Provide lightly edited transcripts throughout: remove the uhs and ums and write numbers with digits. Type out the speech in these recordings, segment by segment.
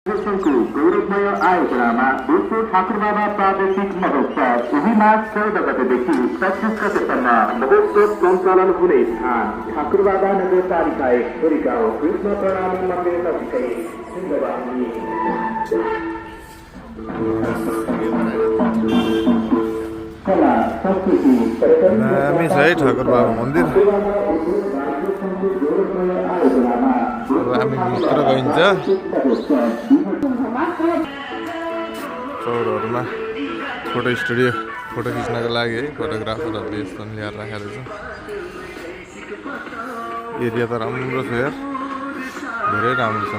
को गौरवमय आयोजनामा दोस्रो ठाकुरबाबा प्रादेशिक महोत्सव यही मार्च 14 गतेदेखि 25 गतेसम्म महोत्सव सञ्चालन हुनेछ। ठाकुरबाबा नगरपालिका 1 खोरीगाउँ कृष्ण प्रणामी मन्दिर नजिकै सिंहवाहिनी। कला संस्कृति हामी चाहिँ ठाकुरबाबा मन्दिर हामी भित्र गइन्छ। चौरहरूमा फोटो स्टुडियो फोटो खिच्नको लागि है फोटोग्राफरहरूले यस्तो ल्याएर राखेको छ। एरिया त राम्रो छ यार, धेरै राम्रो छ।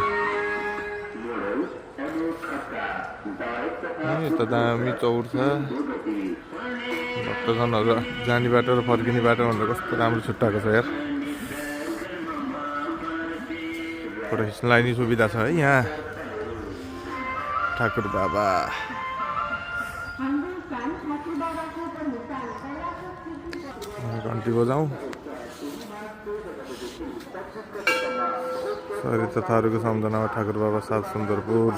यता दामी चौर छ। भक्तजनहरू जाने बाटो र फर्किने बाटो भनेर कस्तो राम्रो छुट्टाएको छ यार। फोटो खिच्नलाई नि सुविधा छ है यहाँ। ठाकुर बाबा घन्टी बजाउँ। सरिता थारूको सम्झनामा ठाकुर बाबा 7 सुन्दरपुर।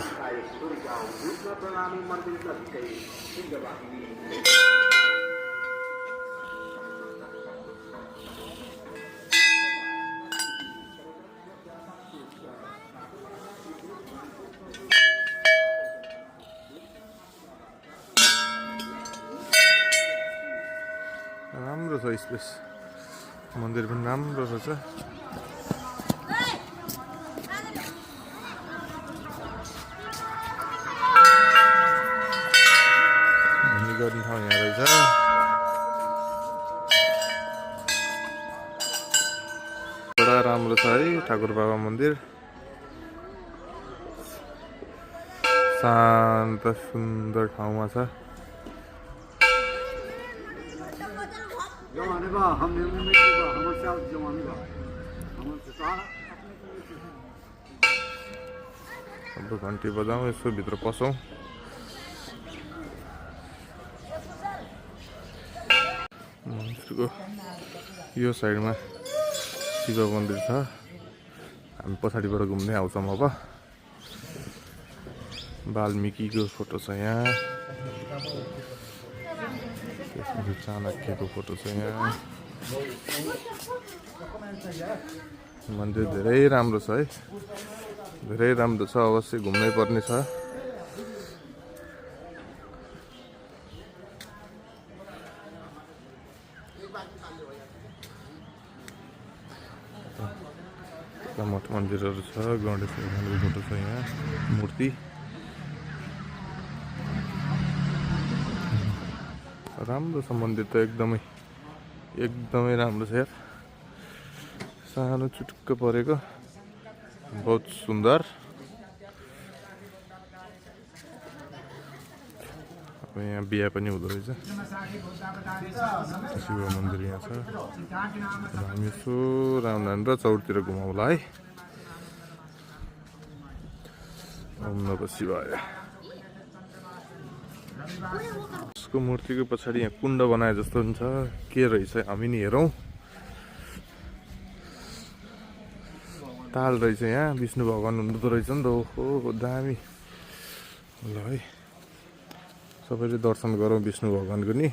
राम्रो छ स्पेस, मन्दिर पनि राम्रो छ। घुम्ने गर्ने ठाउँ यहाँ रहेछ। बडा राम्रो छ है ठाकुर बाबा मन्दिर। शान्त सुन्दर ठाउँमा छ। अब घन्टी बजाउँ, यसो भित्र पसौँ। मन्दिरको यो साइडमा शिव मन्दिर छ। हामी पछाडिबाट घुम्दै आउँछौँ। अब वाल्मिकीको फोटो छ यहाँ। त्यसपछि चाणक्यको फोटो छ यहाँ। मन्दिर धेरै राम्रो छ है, धेरै राम्रो छ। अवश्य घुम्नै पर्ने छ। मठ मन्दिरहरू छ। गणेश भगवानको फोटो छ यहाँ, मूर्ति। राम्रो छ मन्दिर त एकदमै एकदमै राम्रो छ यार। सानो चुटुक्क परेको, बहुत सुन्दर। अब यहाँ बिहा पनि हुँदो रहेछ। शिव मन्दिर यहाँ छ। हामी यसो रामनारायण र चौरतिर घुमाउला है। ओम नमः शिवाय। उसको मूर्तिको पछाडि यहाँ कुण्ड बनाए जस्तो हुन्छ। के रहेछ हामी नि हेरौँ। ताल रहेछ यहाँ। विष्णु भगवान हुँदो रहेछ नि त। ओहो दामी। ल है, सबैले दर्शन गरौँ विष्णु भगवानको नि।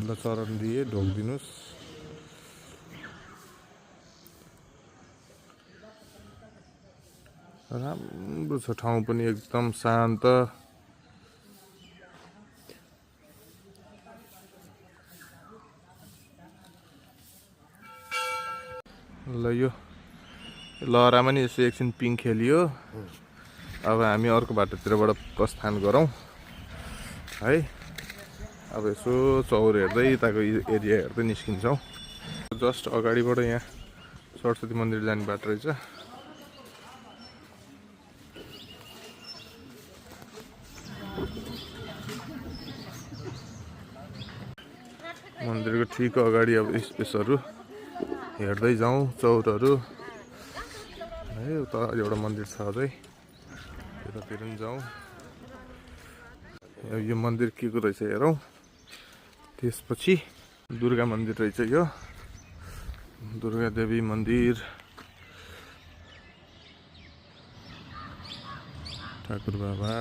ल चरण दिए ढोकिदिनुहोस्। राम्रो छ ठाउँ पनि एकदम शान्त। ल यो लहरामा नि यसो एकछिन पिङ खेलियो। अब हामी अर्को बाटोतिरबाट प्रस्थान गरौँ है। अब यसो चौर हेर्दै यताको एरिया हेर्दै निस्किन्छौँ। जस्ट अगाडिबाट यहाँ सरस्वती मन्दिर जाने बाटो रहेछ। मन्दिरको ठिक अगाडि अब स्पेसहरू हेर्दै जाउँ। चौरहरू है। उता एउटा मन्दिर छ अझै, त्यतातिर पनि जाउँ। यो मन्दिर के को रहेछ हेरौँ। त्यसपछि दुर्गा मन्दिर रहेछ यो। दुर्गा देवी मन्दिर। ठाकुरबाबा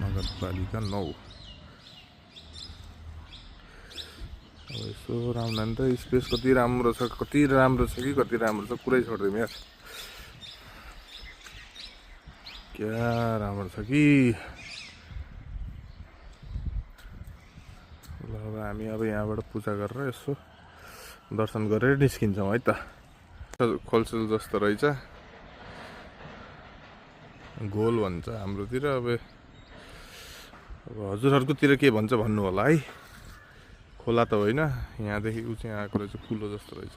नगरपालिका 9। अब यसो राम्रा नि त स्पेस कति राम्रो छ कि कति राम्रो छ कुरै छोड्दिउँ यार। क्या राम्रो छ कि। ल अब हामी अब यहाँबाट पूजा गरेर यसो दर्शन गरेर निस्किन्छौँ है त। खोलसेल जस्तो रहेछ, गोल भन्छ हाम्रोतिर। अब हजुरहरूकोतिर के भन्छ भन्नु होला है। खोला त होइन, यहाँदेखि ऊ चाहिँ आएको रहेछ, कुलो जस्तो रहेछ।